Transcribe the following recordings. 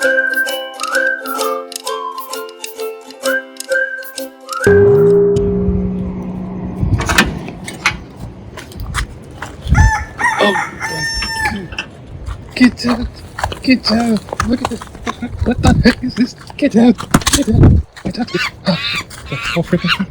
Get out! Get out! Look at this! What the heck is this? Get out! Get out! Get out! Oh, freaking!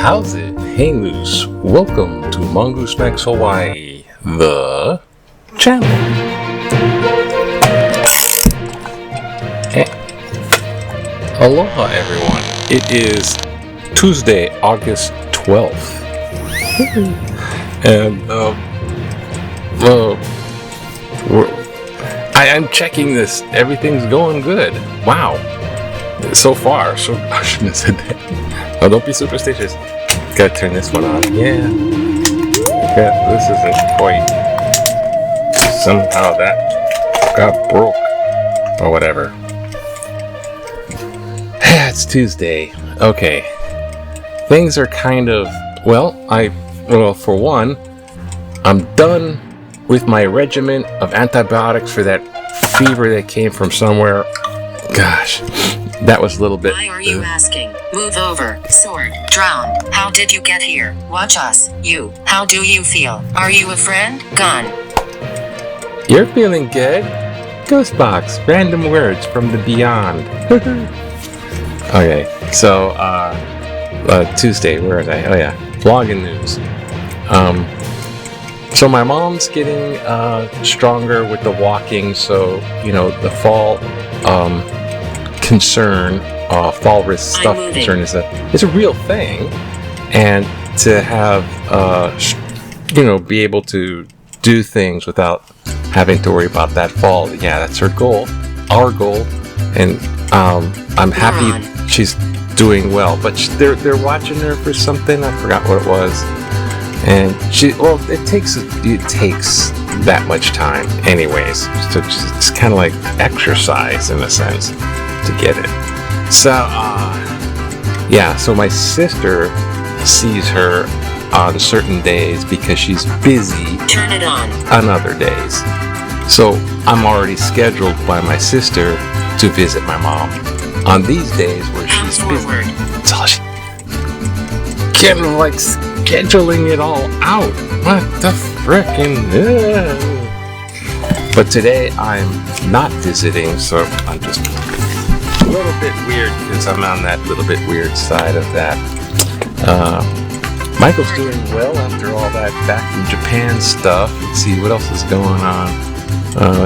How's it? Hey Moose, welcome to Mongoose Max Hawaii, the channel. Aloha everyone, it is Tuesday, August 12th, and I'm checking this, everything's going good, wow, so far, so I shouldn't have said that. Oh, don't be superstitious. Gotta turn this one on. Yeah. Okay, this isn't quite. Somehow that got broke. Or whatever. It's Tuesday. Okay. Things are kind of. Well, for one, I'm done with my regimen of antibiotics for that fever that came from somewhere. Gosh. That was a little bit. Why are you asking? Move over, sword, drown. How did you get here? Watch us. You. How do you feel? Are you a friend? Gone. You're feeling good? Ghost box. Random words from the beyond. Okay, so Tuesday. Where was I? Oh yeah, vlogging news. So my mom's getting stronger with the walking. So the fall. Concern, fall risk stuff concern is a real thing, and to have be able to do things without having to worry about that fall. Yeah, that's her goal, our goal, and I'm happy she's doing well. But they're watching her for something. I forgot what it was, and it takes that much time, anyways. So it's kind of like exercise in a sense. To get it. So, so my sister sees her on certain days because she's busy. Turn it on other days. So I'm already scheduled by my sister to visit my mom on these days where she's busy. It's all kind of like scheduling it all out. What the frickin'? But today I'm not visiting, so I'm just a little bit weird because I'm on that little bit weird side of that. Michael's doing well after all that back from Japan stuff. Let's see what else is going on.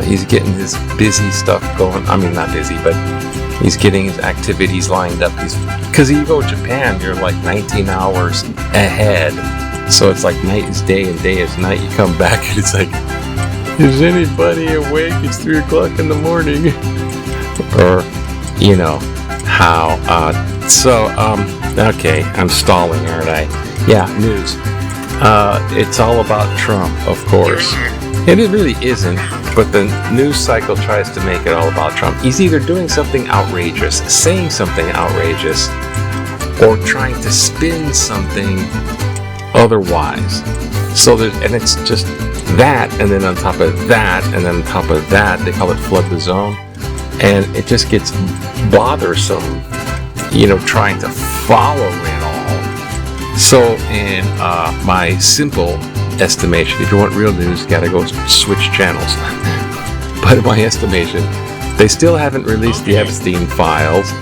He's getting his busy stuff going. I mean, not busy, but he's getting his activities lined up. Because you go to Japan, you're like 19 hours ahead. So it's like night is day and day is night. You come back and it's like, is anybody awake? It's 3 o'clock in the morning. Or how, okay, I'm stalling, aren't I? Yeah, news. It's all about Trump, of course. It really isn't, but the news cycle tries to make it all about Trump. He's either doing something outrageous, saying something outrageous, or trying to spin something otherwise. So it's just that, and then on top of that, and then on top of that, they call it flood the zone. And it just gets bothersome, trying to follow it all. So in my simple estimation, if you want real news, you gotta go switch channels. But in my estimation, they still haven't released the Epstein files.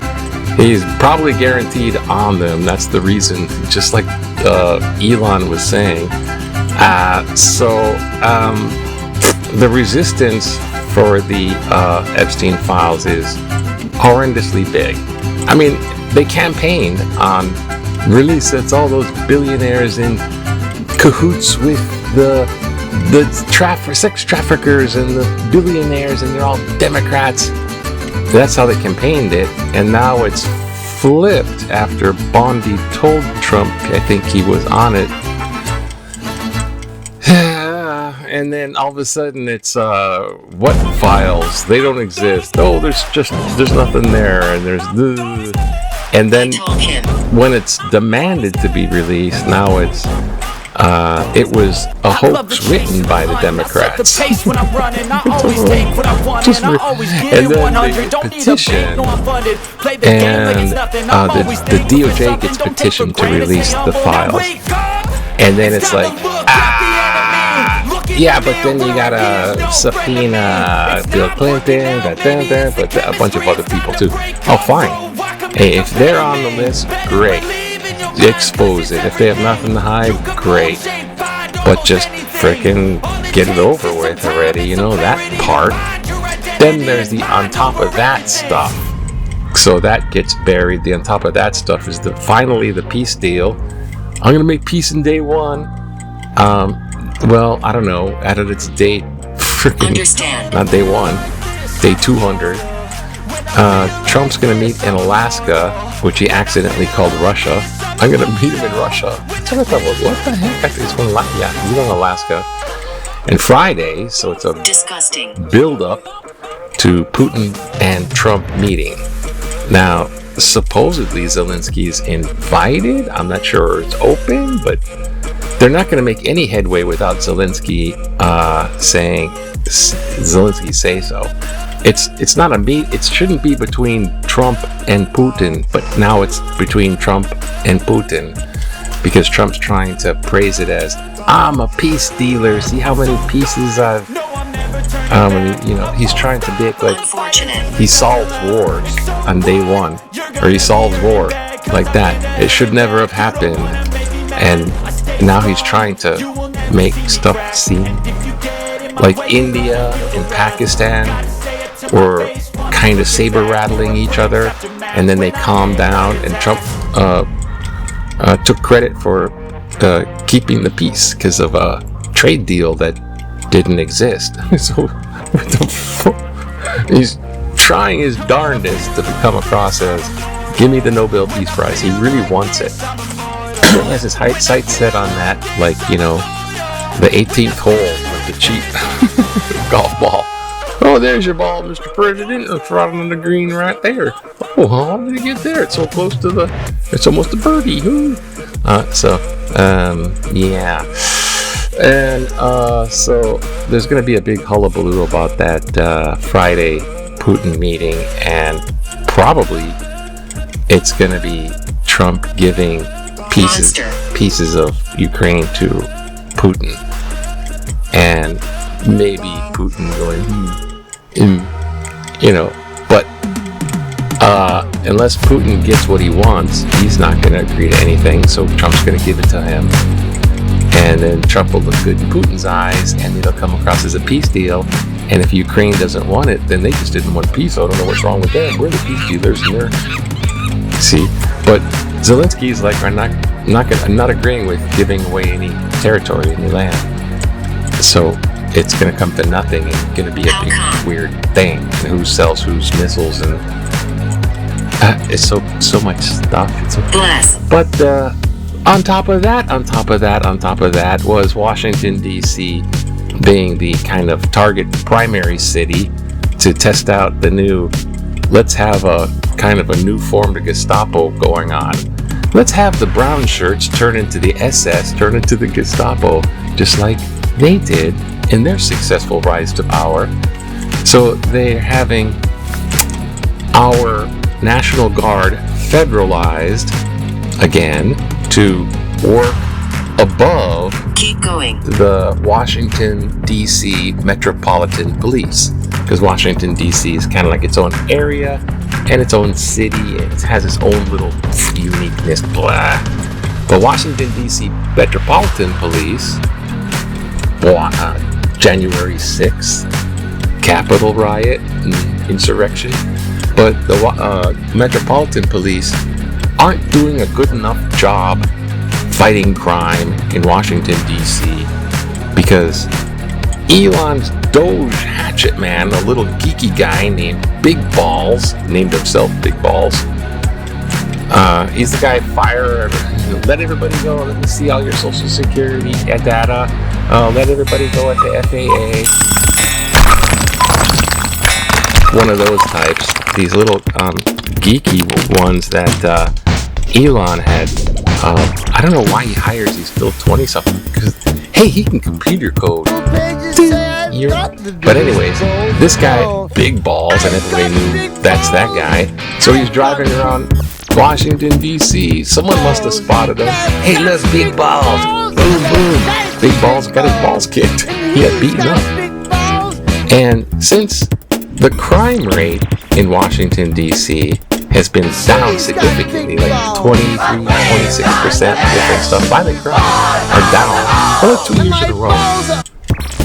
He's probably guaranteed on them. That's the reason, just like Elon was saying. The resistance for the Epstein files is horrendously big. I mean, they campaigned on release. It's all those billionaires in cahoots with the sex traffickers and the billionaires, and they're all Democrats. That's how they campaigned it, and now it's flipped after Bondi told Trump, I think he was on it. And then all of a sudden it's what files? They don't exist. Oh, there's nothing there, and and then when it's demanded to be released, now it's it was a hoax written by the Democrats. And then they get petition, and the DOJ gets petitioned to release the files. And then it's like, yeah, but then you gotta subpoena Bill Clinton, but a bunch of other people too. Oh, fine. Hey, if they're on the list, great. Expose it. If they have nothing to hide, great. But just frickin' get it over with already, you know, that part. Then there's the on top of that stuff. So that gets buried. The on top of that stuff is finally the peace deal. I'm gonna make peace in day one. Well, I don't know. Out of its date, freaking not day one, day 200. Trump's gonna meet in Alaska, which he accidentally called Russia. I'm gonna meet him in Russia. So I thought, well, what the heck? I think it's going he's in Alaska. And Friday, so it's a disgusting build-up to Putin and Trump meeting. Now, supposedly Zelensky's invited. I'm not sure it's open, but they're not going to make any headway without Zelensky saying Zelensky say so. It's not a meet. It shouldn't be between Trump and Putin, but now it's between Trump and Putin because Trump's trying to praise it as I'm a peace dealer. See how many pieces I've. He's trying to be like he solves wars on day one, or he solves war like that. It should never have happened, and now he's trying to make stuff seem like India and Pakistan were kind of saber rattling each other, and then they calmed down, and Trump took credit for keeping the peace because of a trade deal that didn't exist. So he's trying his darndest to come across as give me the Nobel Peace Prize. He really wants it. He has his sights set on that, like, you know, the 18th hole with the cheap golf ball. Oh, there's your ball, Mr. President. It's right on the green right there. Oh, how did it get there? It's so close to it's almost a birdie. Yeah. And so there's going to be a big hullabaloo about that Friday Putin meeting, and probably it's going to be Trump giving pieces of Ukraine to Putin, and maybe Putin going, but unless Putin gets what he wants, he's not going to agree to anything, so Trump's going to give it to him. And then Trump will look good in Putin's eyes, and it'll come across as a peace deal. And if Ukraine doesn't want it, then they just didn't want peace. I don't know what's wrong with them. We're the peace dealers, and they're see. But Zelensky's like, I'm not agreeing with giving away any territory, any land. So it's going to come to nothing, and it's going to be a big weird thing. And who sells whose missiles, and it's so much stuff. But on top of that was Washington, D.C. being the kind of target primary city to test out the new, let's have a kind of a new form to Gestapo going on. Let's have the brown shirts turn into the SS, turn into the Gestapo, just like they did in their successful rise to power. So they're having our National Guard federalized again, to work above the Washington, D.C. Metropolitan Police. Because Washington, D.C. is kind of like its own area and its own city. It has its own little uniqueness, blah. But Washington, D.C. Metropolitan Police, January 6th, Capitol riot and insurrection. But the Metropolitan Police aren't doing a good enough job fighting crime in Washington, D.C. because Elon's Doge hatchet man, a little geeky guy named Big Balls, named himself Big Balls. He's the guy, let everybody go, let me see all your social security data, let everybody go at the FAA. One of those types, these little geeky ones that Elon had. I don't know why he hires these little 20-something, because, hey, he can computer code. But anyways, this guy, Big Balls, and everybody knew that's that guy. So he's driving around Washington, D.C. Someone must have spotted him. Hey, look, Big Balls. Boom, boom. Big Balls got his balls kicked. He got beaten up. And since the crime rate in Washington, D.C. has been down significantly, like 23, 26%, different stuff. Violent crimes are down for 2 years in a row.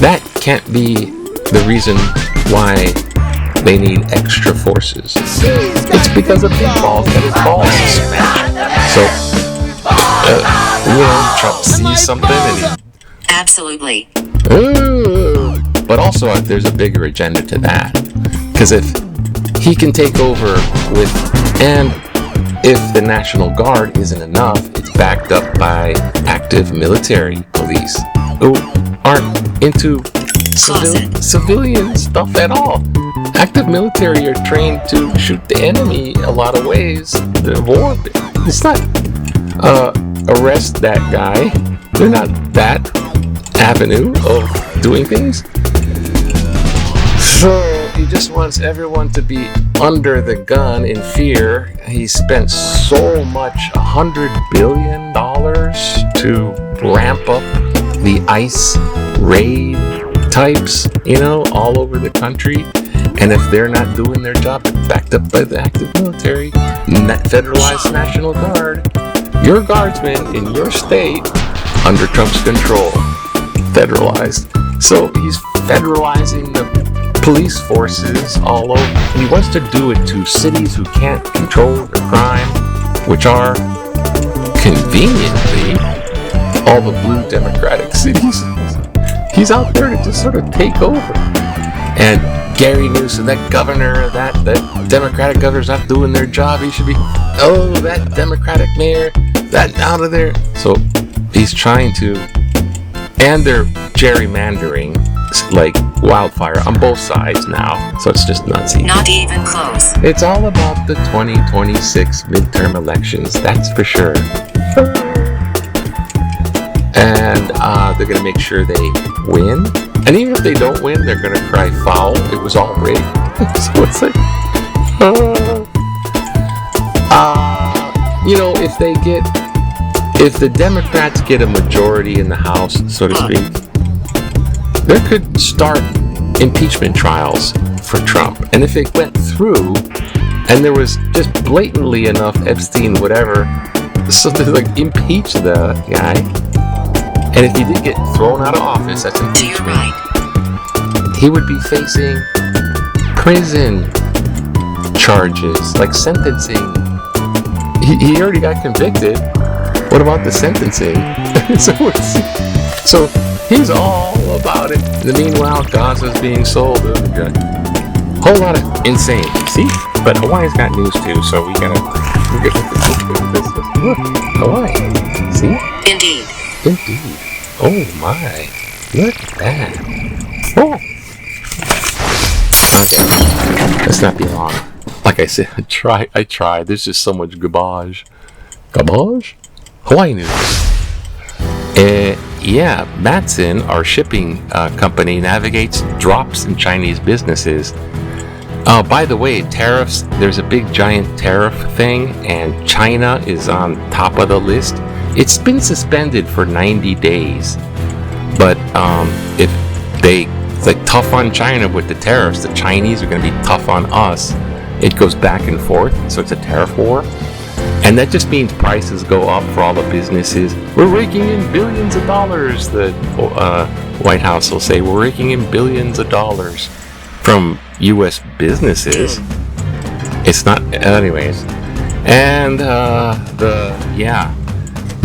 That can't be the reason why they need extra forces. It's because of Big Balls got his balls smashed. So, Trump sees something and he... Absolutely. But also, there's a bigger agenda to that. Because if he can take over with, and if the National Guard isn't enough, it's backed up by active military police who aren't into civilian stuff at all. Active military are trained to shoot the enemy a lot of ways. The war, it's not arrest that guy. They're not that avenue of doing things. So he just wants everyone to be under the gun in fear. He spent so much, $100 billion to ramp up the ICE raid types, all over the country. And if they're not doing their job, backed up by the active military, federalized National Guard, your guardsmen in your state, under Trump's control, federalized. So he's federalizing the police forces all over. He wants to do it to cities who can't control the crime, which are conveniently all the blue Democratic cities. He's out there to just sort of take over. And Gary Newsom, that governor, that Democratic governor's not doing their job. He should be, that Democratic mayor, that out of there. So he's trying to, and they're gerrymandering like wildfire on both sides now. So it's just nuts. Not even close. It's all about the 2026 midterm elections, that's for sure. And they're going to make sure they win. And even if they don't win, they're going to cry foul. It was all rigged. So it's like, if the Democrats get a majority in the House, so to speak, there could start impeachment trials for Trump. And if it went through, and there was just blatantly enough Epstein, whatever, so they impeach the guy. And if he did get thrown out of office, that's impeachment. To your right. He would be facing prison charges, like sentencing. He already got convicted. What about the sentencing? So he's all about it. In the meanwhile, Gaza's being sold. Whole lot of insane. See? But Hawaii's got news too, so we gotta look. Hawaii. See? Indeed. Oh my. Look at that. Oh. Okay. Let's not be long. Like I said, I tried. There's just so much garbage. Garbage? Hawaii news. Matson, our shipping company, navigates drops in Chinese businesses. By the way, tariffs, there's a big giant tariff thing, and China is on top of the list. It's been suspended for 90 days. But if it's tough on China with the tariffs, the Chinese are going to be tough on us. It goes back and forth, so it's a tariff war. And that just means prices go up for all the businesses. We're raking in billions of dollars, the White House will say. We're raking in billions of dollars from U.S. businesses. It's not, anyways. And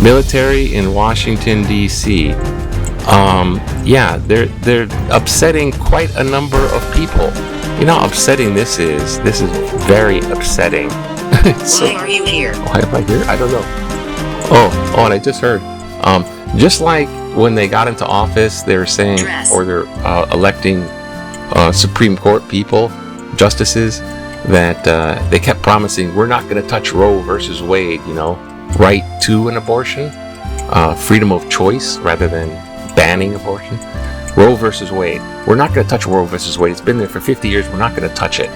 military in Washington, D.C. Yeah, they're upsetting quite a number of people. You know how upsetting this is? This is very upsetting. Why are you here? Why am I here? I don't know. Oh, and I just heard. Just like when they got into office, they were saying, or they're electing Supreme Court people, justices, that they kept promising, we're not going to touch Roe versus Wade, you know, right to an abortion, freedom of choice rather than banning abortion. Roe versus Wade. We're not going to touch Roe versus Wade. It's been there for 50 years. We're not going to touch it.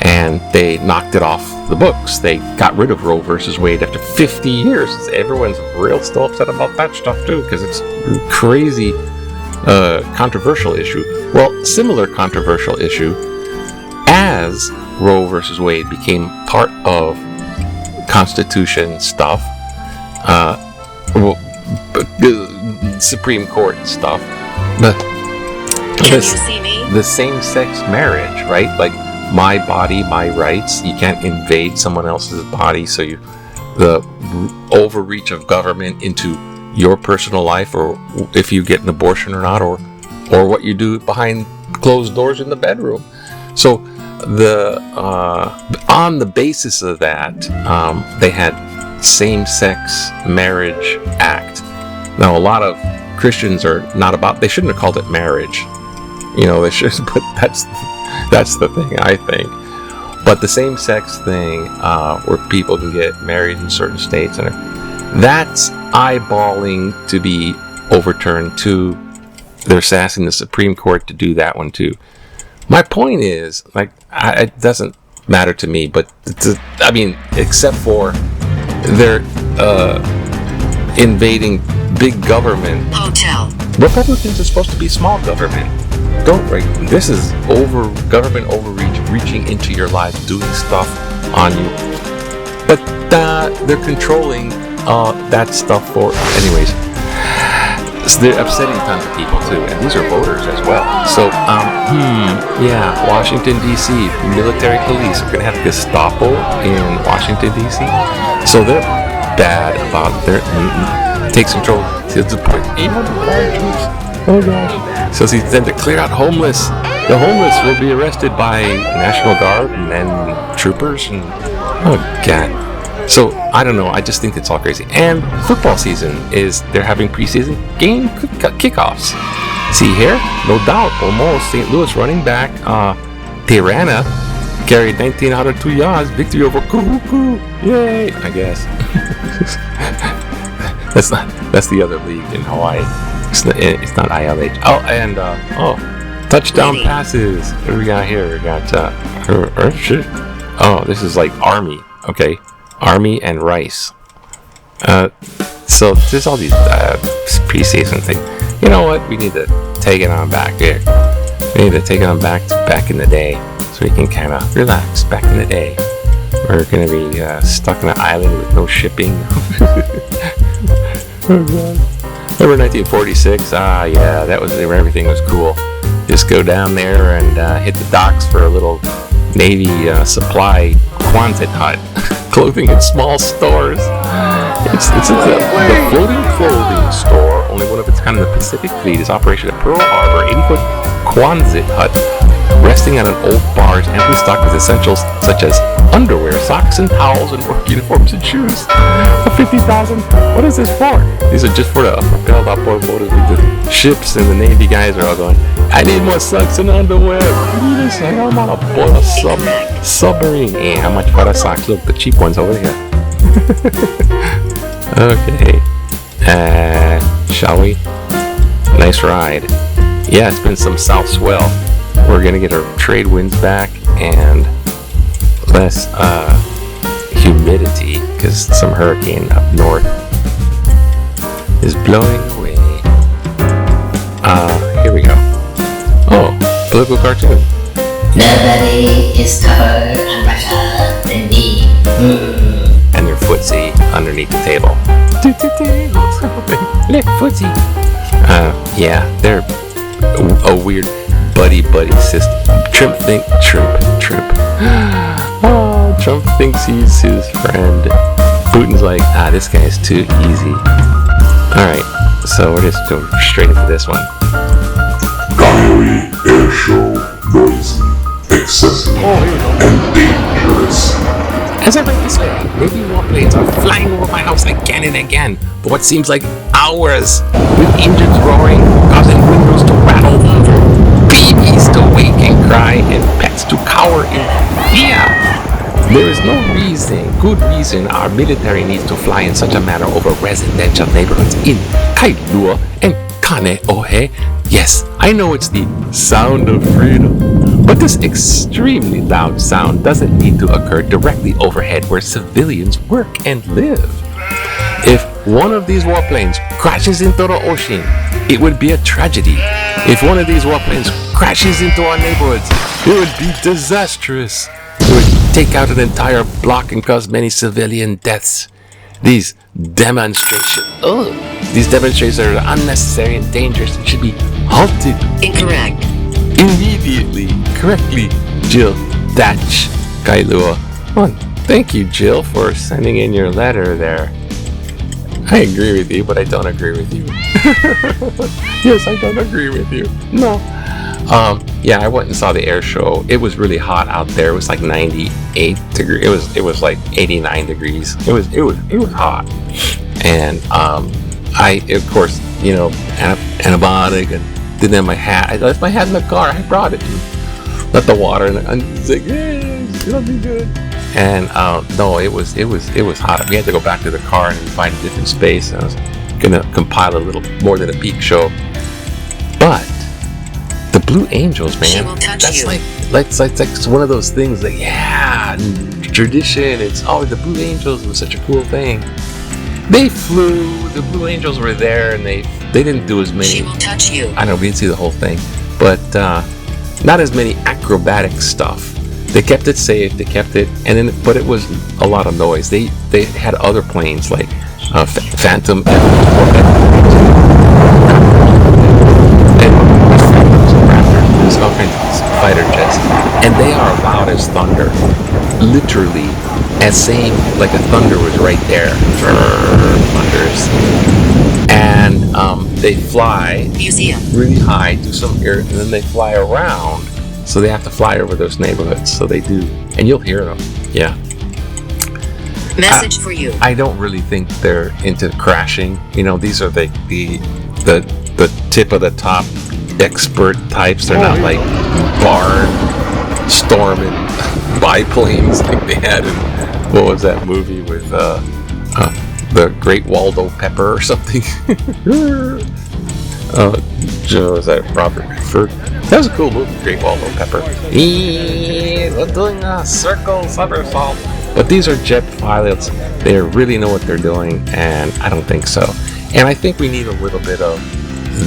And they knocked it off the books. They got rid of Roe versus Wade after 50 years. Everyone's real still upset about that stuff too, because it's a crazy controversial issue. Well, similar controversial issue as Roe versus Wade became part of Constitution stuff, Supreme Court stuff. The same-sex marriage, right? Like, my body, my rights. You can't invade someone else's body. So the overreach of government into your personal life, or if you get an abortion or not, or what you do behind closed doors in the bedroom. So on the basis of that, they had same-sex marriage act. Now, a lot of Christians are not about. They shouldn't have called it marriage. You know, they should. But that's the thing, I think. But the same-sex thing, where people can get married in certain states, and that's eyeballing to be overturned too. They're asking the Supreme Court to do that one too. My point is, like, it doesn't matter to me, but I mean, except for they're invading big government. Hotel. Republicans are supposed to be small government. This is government overreach, reaching into your life, doing stuff on you. But they're controlling that stuff for, anyways. So they're upsetting tons of people too, and these are voters as well. So, yeah, Washington D.C. military police are gonna have Gestapo in Washington D.C. So they're bad about their takes control. To the point. 800 troops. Oh gosh. So he said to clear out homeless. The homeless will be arrested by National Guard and then troopers. And oh god. So I don't know. I just think it's all crazy. And football season they're having preseason game kickoffs. See here? No doubt. Almost St. Louis running back Tirana carried 19 out of 2 yards. Victory over Kuhuku. Yay! I guess. That's the other league in Hawaii. It's not ILH. Oh, and touchdown passes. What do we got here? We got this is like Army. Okay, Army and Rice. So there's all these preseason things. You know what? We need to take it on back here. We need to take it on back in the day, so we can kind of relax. Back in the day, we're gonna be stuck on an island with no shipping. Oh god. Remember 1946? Yeah, that was where everything was cool. Just go down there and hit the docks for a little Navy supply Quonset hut. Clothing in small stores. It's the floating clothing store, only one of its kind in the Pacific Fleet, is operation at Pearl Harbor. 80-foot Quonset hut, resting on an old barge, amply stocked with essentials such as underwear, socks, and towels, and work uniforms and shoes. For $50,000. What is this for? These are just for the propelled outboard motors with the ships, and the Navy guys are all going, I need more socks and underwear. Please, I'm on board a submarine. Hey, how much for the socks? Look, the cheap ones over here. Okay. Shall we? Nice ride. Yeah, it's been some south swell. We're gonna get our trade winds back and less humidity because some hurricane up north is blowing away. Here we go. Oh, political cartoon. Nobody is tougher and better than me. And their footsie underneath the table. Look, footsie. Yeah, they're a weird buddy system. Trump. Oh, Trump thinks he's his friend. Putin's like, this guy's too easy. Alright. So we're just going straight into this one. Diary air show, noisy, excessive, and dangerous. As I write this letter, maybe warplanes are flying over my house again and again for what seems like hours, with engines roaring, causing windows to rattle over, babies to wake and cry, and pets to cower in fear. There is no good reason our military needs to fly in such a manner over residential neighborhoods in Kailua and Kaneohe. Yes, I know it's the sound of freedom, but this extremely loud sound doesn't need to occur directly overhead where civilians work and live. If one of these warplanes crashes into the ocean, it would be a tragedy. If one of these warplanes crashes into our neighborhoods, it would be disastrous. It would take out an entire block and cause many civilian deaths. These demonstrations are unnecessary and dangerous and should be halted. Incorrect. Immediately. Correctly, Jill Thatch, Kailua. Well, thank you, Jill, for sending in your letter there. I agree with you, but I don't agree with you. Yes, I don't agree with you. No. Yeah, I went and saw the air show. It was really hot out there. It was like 98 degrees. It was like 89 degrees. It was hot. And I, of course, antibiotic, and didn't have my hat. I left my hat in the car. I brought it. Let the water in it. And it's like, it'll be good. And no, it was hot. We had to go back to the car and find a different space. And I was gonna compile a little more than a peak show, but the Blue Angels, man, that's like one of those things that, yeah, tradition. It's always the Blue Angels was such a cool thing. They flew. The Blue Angels were there, and they didn't do as many. She will touch you. I know we didn't see the whole thing, but not as many acrobatic stuff. They kept it safe. They kept it, but it was a lot of noise. They had other planes like Phantom. All kinds of fighter jets, and they are loud as thunder, literally, as saying like a thunder was right there. Thunders, and they fly really high, do some air, and then they fly around. So they have to fly over those neighborhoods. So they do, and you'll hear them. Yeah. Message for you. I don't really think they're into crashing. These are the tip of the top expert types. They're not like barnstorming biplanes like they had in, what was that movie with the Great Waldo Pepper or something? Was that Robert Redford? That was a cool movie, Great Waldo Pepper. We're doing a circle somersault. But these are jet pilots. They really know what they're doing, and I don't think so. And I think we need a little bit of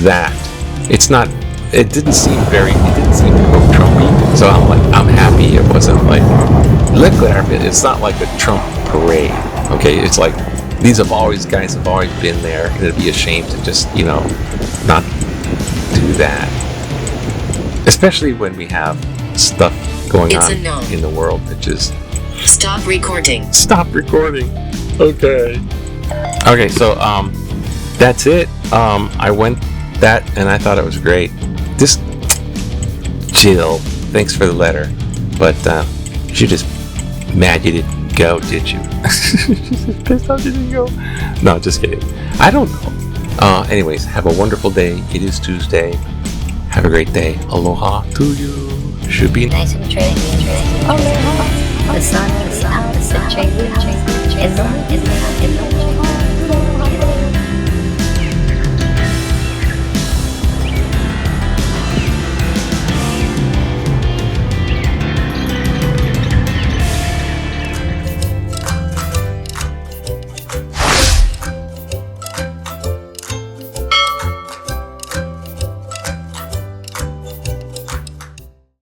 that. It didn't seem Trumpy. So I'm happy it wasn't like, look at it. It's not like a Trump parade. Okay, it's like guys have always been there, and it'd be a shame to just, not do that. Especially when we have stuff going on in the world that just... Stop recording. Okay, so that's it. I went that, and I thought it was great. This Jill, thanks for the letter, but you're just mad you didn't go, did you? She's pissed off you didn't go. No, just kidding. I don't know. Anyways, have a wonderful day. It is Tuesday. Have a great day. Aloha to you. Should be nice and training. Aloha. The sun is out. The trade is